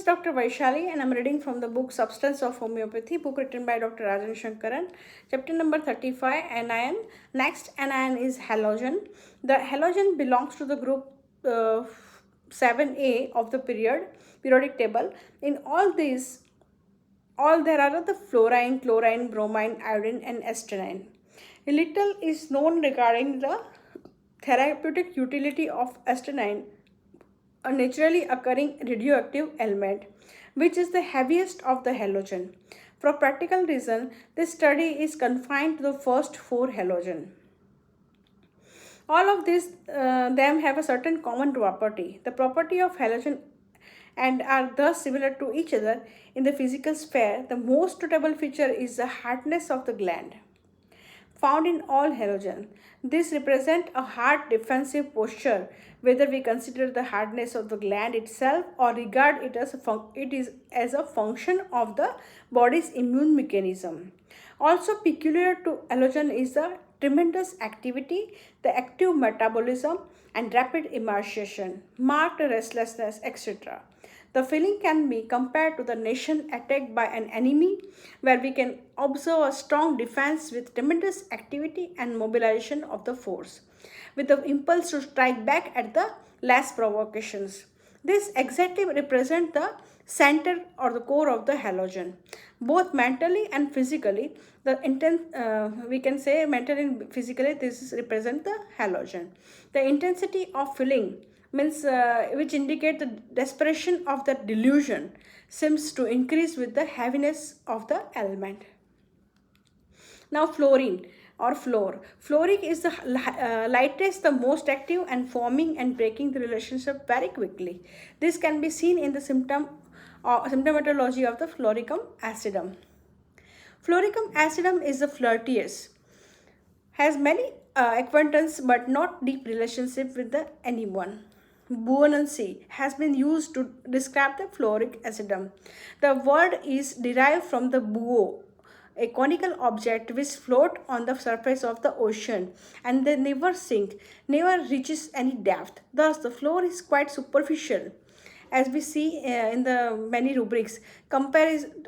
Dr. Vaishali and I'm reading from the book Substance of Homeopathy, book written by Dr. Rajan Sankaran. Chapter number 35, anion. Next anion is halogen. The halogen belongs to the group 7A of the periodic table. In all these, all there are the fluorine, chlorine, bromine, iodine and astenine. A little is known regarding the therapeutic utility of astenine, a naturally occurring radioactive element, which is the heaviest of the halogen. For practical reason, this study is confined to the first four halogen. All of these them have a certain common property. The property of halogen and are thus similar to each other in the physical sphere. The most notable feature is the hardness of the gland found in all halogen. This represents a hard defensive posture, whether we consider the hardness of the gland itself or regard it as a function of the body's immune mechanism. Also peculiar to halogen is the tremendous activity, the active metabolism and rapid emaciation, marked restlessness, etc. The feeling can be compared to the nation attacked by an enemy, where we can observe a strong defense with tremendous activity and mobilization of the force, with the impulse to strike back at the last provocations. This exactly represents the center or the core of the halogen, both mentally and physically. We can say mentally and physically this represent the halogen. The intensity of feeling means which indicate the desperation of the delusion seems to increase with the heaviness of the element. Now fluorine or fluor. Fluoric is the lightest, the most active and forming and breaking the relationship very quickly. This can be seen in the symptomatology of the fluoricum acidum. Fluoricum acidum is the flirtiest, has many acquaintance but not deep relationship with the anyone. Buoyancy has been used to describe the fluoric acidum. The word is derived from the buo, a conical object which float on the surface of the ocean and they never sink, never reaches any depth. Thus, the floor is quite superficial, as we see in the many rubrics. Comparison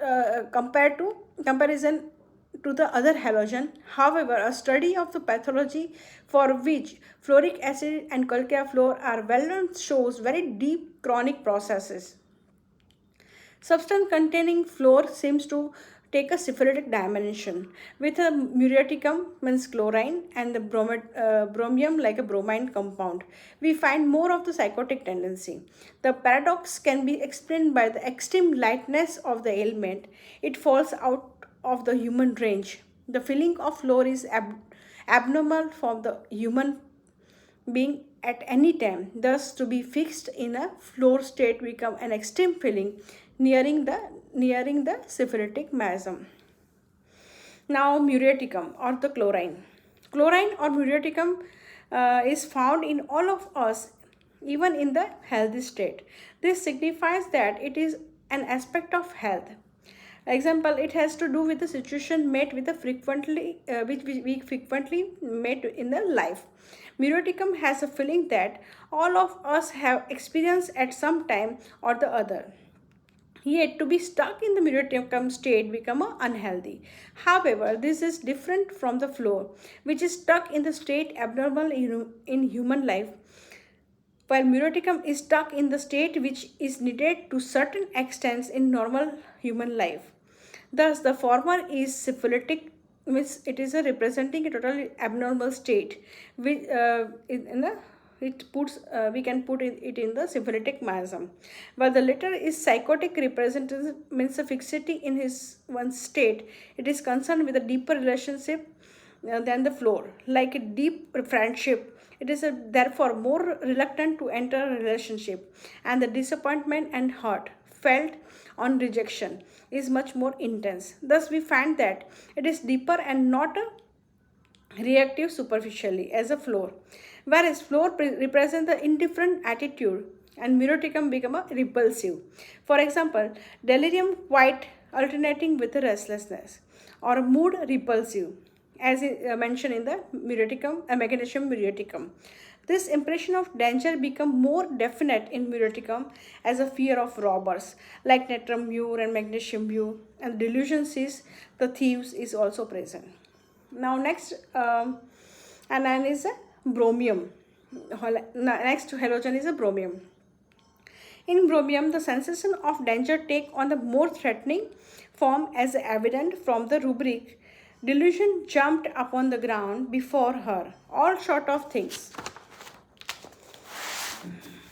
to the other halogen. However, a study of the pathology for which fluoric acid and calcium fluor are well known shows very deep chronic processes. Substance containing fluor seems to take a syphilitic dimension, with a muriaticum means chlorine and the bromium like a bromine compound. We find more of the psychotic tendency. The paradox can be explained by the extreme lightness of the ailment. It falls out of the human range. The feeling of fluor is abnormal for the human being at any time. Thus, to be fixed in a floor state become an extreme feeling nearing the syphilitic miasm. Now, muriaticum or the chlorine. Chlorine or muriaticum is found in all of us, even in the healthy state. This signifies that it is an aspect of health. Example, it has to do with the situation met with the which we frequently met in the life. Muriaticum has a feeling that all of us have experienced at some time or the other. Yet to be stuck in the muriaticum state become unhealthy. However, this is different from the fluor, which is stuck in the state abnormal in human life, while muriaticum is stuck in the state which is needed to certain extents in normal human life. Thus, the former is syphilitic, means it is representing a totally abnormal state, which we can put it in the syphilitic miasm, while the latter is psychotic, representing means a fixity in his one state. It is concerned with a deeper relationship than the floor, like a deep friendship. It is therefore more reluctant to enter a relationship, and the disappointment and hurt felt on rejection is much more intense. Thus, we find that it is deeper and not reactive superficially as a floor, whereas floor represents the indifferent attitude and muriaticum become a repulsive. For example, delirium quite alternating with the restlessness or mood repulsive, as mentioned in the magnesium muriaticum. This impression of danger become more definite in muriaticum as a fear of robbers like natrum mure and magnesium mure, and delusion sees the thieves is also present. Now next anion is a bromium. Next halogen is a bromium. In bromium, the sensation of danger take on the more threatening form as evident from the rubric delusion jumped upon the ground before her, all sort of things.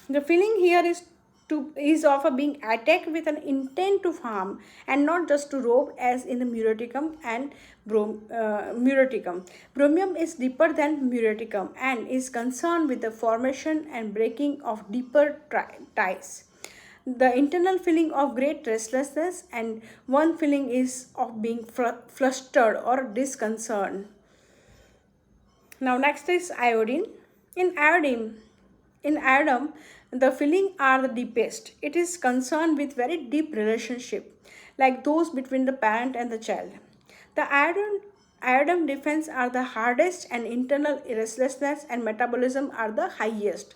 The feeling here is of a being attacked with an intent to harm and not just to rob as in the muriaticum and muriaticum. Bromium is deeper than muriaticum and is concerned with the formation and breaking of deeper ties. The internal feeling of great restlessness and one feeling is of being flustered or disconcerted. Now next is iodine. In iodine, in iodine, the feeling are the deepest. It is concerned with very deep relationship, like those between the parent and the child. The iodine defense are the hardest and internal restlessness and metabolism are the highest.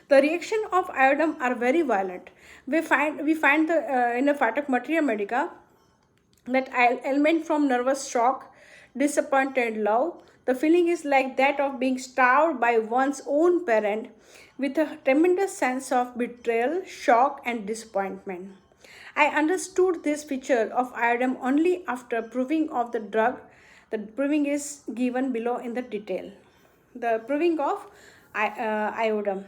The reaction of iodine are very violent. We find in a Fatak Materia Medica that element from nervous shock, disappointed love. The feeling is like that of being starved by one's own parent with a tremendous sense of betrayal, shock, and disappointment. I understood this feature of iodine only after proving of the drug. The proving is given below in the detail. The proving of iodine.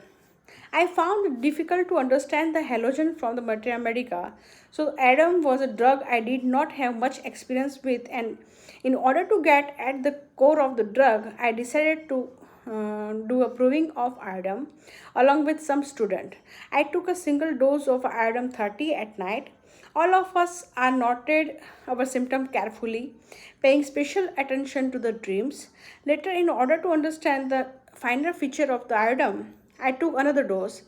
I found it difficult to understand the halogen from the Materia Medica. So Adam was a drug I did not have much experience with, and in order to get at the core of the drug, I decided to do a proving of iodine along with some student. I took a single dose of iodine 30 at night. All of us are noted our symptom carefully, paying special attention to the dreams. Later, in order to understand the finer feature of the iodine, I took another dose,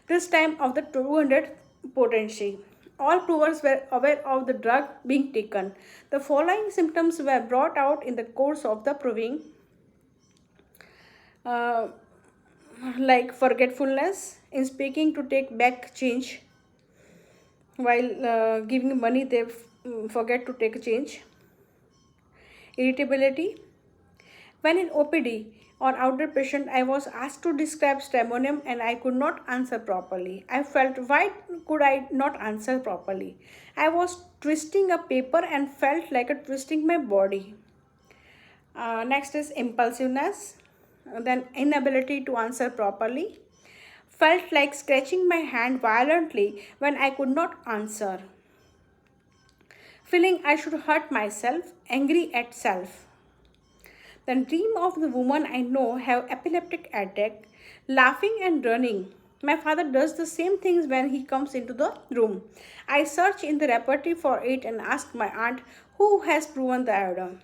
this time of the 200 potency. All provers were aware of the drug being taken. The following symptoms were brought out in the course of the proving, uh, like forgetfulness, in speaking to take back change. While giving money, they forget to take change. Irritability. When in OPD or outdoor patient, I was asked to describe stramonium and I could not answer properly. I felt, why could I not answer properly? I was twisting a paper and felt like a twisting my body. Next is impulsiveness, then inability to answer properly. Felt like scratching my hand violently when I could not answer. Feeling I should hurt myself, angry at self. Then dream of the woman I know have epileptic attack, laughing and running. My father does the same things when he comes into the room. I search in the repertory for it and ask my aunt who has proven the iodine.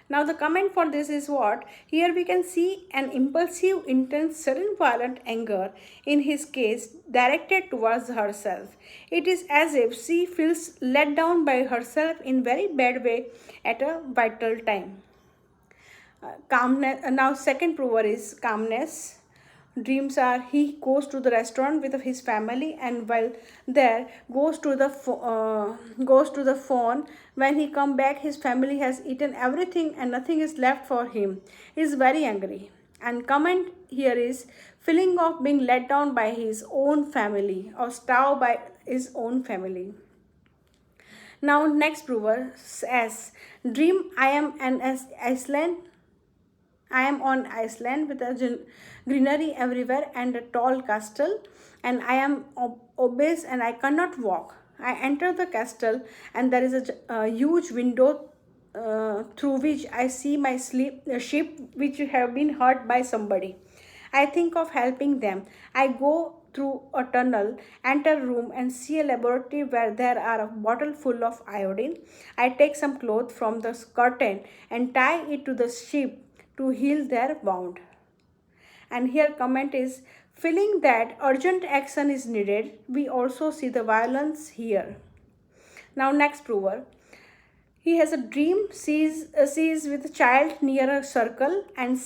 Now the comment for this is what? Here we can see an impulsive, intense, sudden violent anger in his case directed towards herself. It is as if she feels let down by herself in very bad way at a vital time. Calmness. Now second prover is calmness. Dreams are he goes to the restaurant with his family and while there goes to the phone. When he come back, his family has eaten everything and nothing is left for him. He is very angry. And comment here is feeling of being let down by his own family or starved by his own family. Now next prover S. Dream I am an Iceland. I am on Iceland with a greenery everywhere and a tall castle, and I am obese and I cannot walk. I enter the castle and there is a huge window through which I see my ship which have been hurt by somebody. I think of helping them. I go through a tunnel, enter a room and see a laboratory where there are a bottle full of iodine. I take some cloth from the curtain and tie it to the ship to heal their wound. And here comment is feeling that urgent action is needed. We also see the violence here. Now next prover. He has a dream, sees with a child near a circle and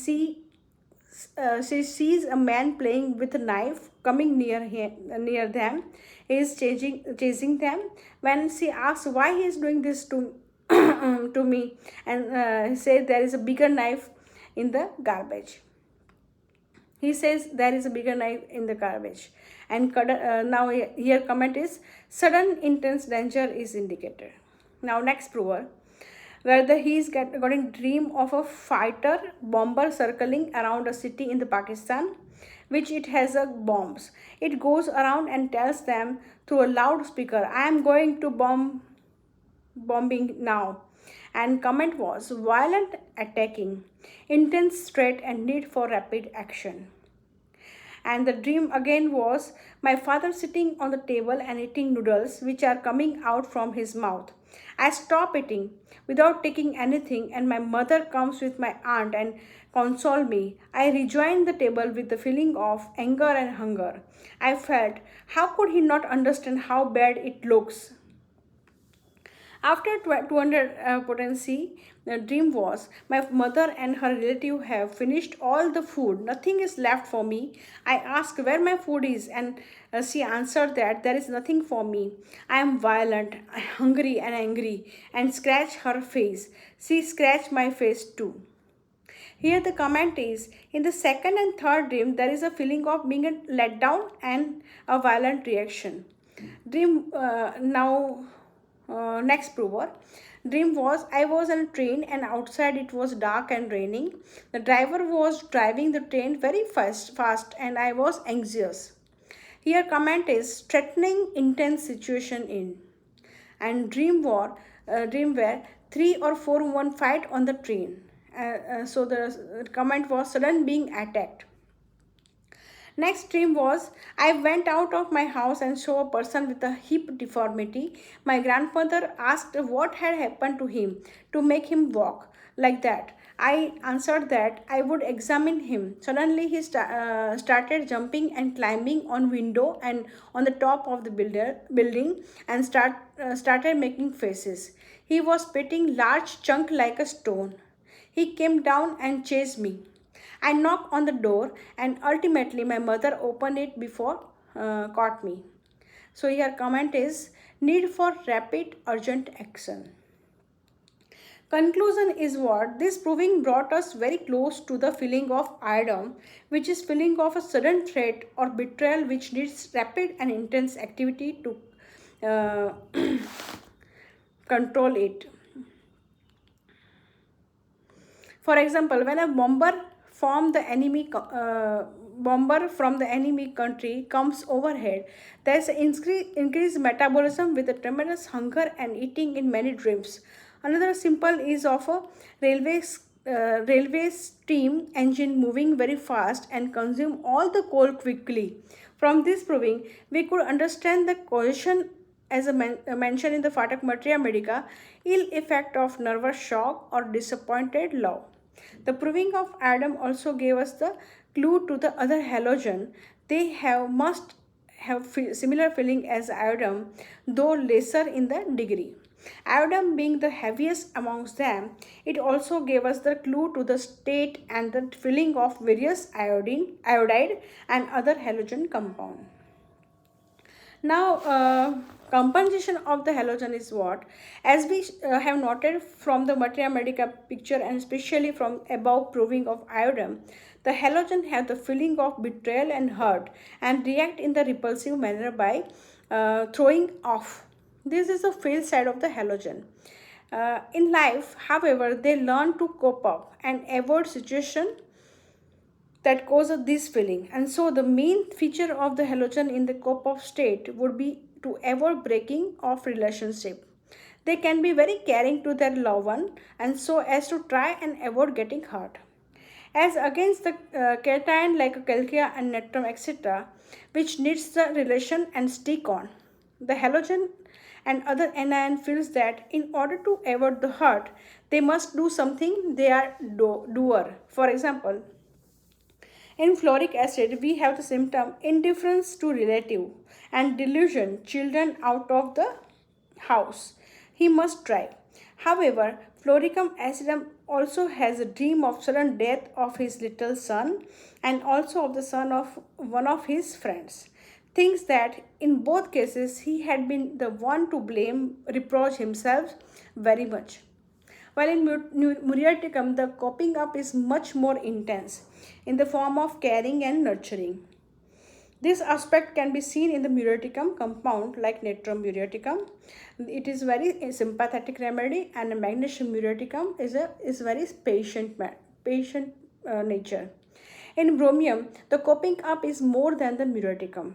she sees a man playing with a knife coming near them. He is chasing them. When she asks why he is doing this to to me, and he says there is a bigger knife in the garbage. He says there is a bigger knife in the garbage. And now here comment is sudden intense danger is indicated. Now next prover, whether he is getting dream of a fighter bomber circling around a city in the Pakistan, which it has a bombs. It goes around and tells them through a loudspeaker, I am going to bombing now. And comment was violent attacking, intense threat and need for rapid action. And the dream again was my father sitting on the table and eating noodles which are coming out from his mouth. I stop eating without taking anything, and my mother comes with my aunt and console me. I rejoin the table with the feeling of anger and hunger. I felt, how could he not understand how bad it looks? After 200 potency, the dream was my mother and her relative have finished all the food. Nothing is left for me. I asked where my food is, and she answered that there is nothing for me. I am violent, hungry, and angry, and scratched her face. She scratched my face too. Here the comment is, in the second and third dream, there is a feeling of being let down and a violent reaction. Dream next prover. Dream was I was on a train and outside it was dark and raining. The driver was driving the train very fast and I was anxious. Here comment is threatening intense situation in. And dream where 3 or 4 women fight on the train. So the comment was sudden being attacked. Next dream was I went out of my house and saw a person with a hip deformity. My grandmother asked what had happened to him to make him walk like that. I answered that I would examine him. Suddenly he started jumping and climbing on window and on the top of the building and started making faces. He was spitting large chunk like a stone. He came down and chased me. I knocked on the door and ultimately my mother opened it before caught me. So here comment is need for rapid urgent action. Conclusion is what this proving brought us very close to the feeling of iodom, which is feeling of a sudden threat or betrayal which needs rapid and intense activity to control it. For example, when a bomber from the enemy country comes overhead, there is increased metabolism with a tremendous hunger and eating in many dreams. Another simple is of a railway steam engine moving very fast and consume all the coal quickly. From this proving, we could understand the causation as mentioned in the Fatak Materia Medica, ill effect of nervous shock or disappointed love. The proving of Adam also gave us the clue to the other halogen. They must have similar feeling as iodine, though lesser in the degree. Iodine being the heaviest amongst them, it also gave us the clue to the state and the feeling of various iodide and other halogen compound. Now, compensation of the halogen is what? As we have noted from the Materia Medica picture and especially from above proving of iodine, the halogen have the feeling of betrayal and hurt and react in the repulsive manner by throwing off. This is the fail side of the halogen. In life, however, they learn to cope up and avoid situation that causes this feeling. And so the main feature of the halogen in the cope-off state would be to avoid breaking of relationship. They can be very caring to their loved one and so as to try and avoid getting hurt. As against the cation like calcia and natrum etc., which needs the relation and stick on. The halogen and other anion feels that in order to avoid the hurt, they must do something they are doer. For example, in fluoric acid, we have the symptom indifference to relative and delusion children out of the house. He must try. However, Floricum acidum also has a dream of sudden death of his little son and also of the son of one of his friends. Thinks that in both cases he had been the one to blame, reproach himself very much. While in Muriaticum, the coping up is much more intense in the form of caring and nurturing. This aspect can be seen in the muriaticum compound like natrum muriaticum. It is very sympathetic remedy, and magnesium muriaticum is very patient nature. In bromium, the coping up is more than the muriaticum.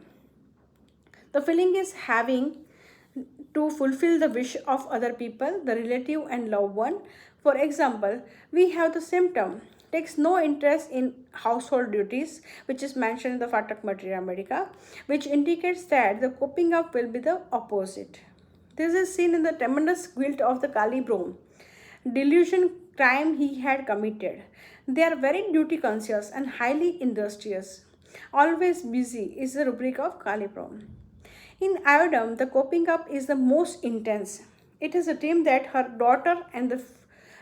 The feeling is having to fulfill the wish of other people, the relative and loved one. For example, we have the symptom takes no interest in household duties, which is mentioned in the Fatak Materia Medica, which indicates that the coping up will be the opposite. This is seen in the tremendous guilt of the Kali Brom, delusion crime he had committed. They are very duty conscious and highly industrious. Always busy is the rubric of Kali Brom. In Iodum, the coping up is the most intense. It is a dream that her daughter and the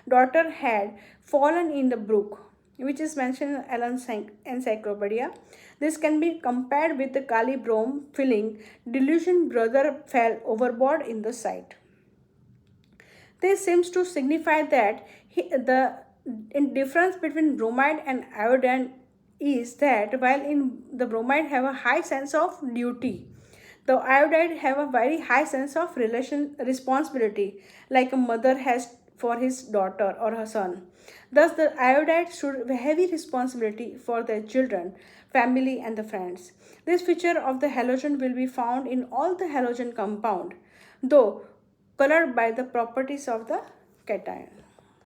daughter had fallen in the brook, which is mentioned in Allen's encyclopedia. This can be compared with the Kali Brom feeling delusion brother fell overboard in the sight. This seems to signify that the difference between bromide and iodine is that while in the bromide have a high sense of duty, the iodide have a very high sense of relation responsibility, like a mother has for his daughter or her son. Thus, the iodide should have heavy responsibility for their children, family, and the friends. This feature of the halogen will be found in all the halogen compound, though colored by the properties of the cation.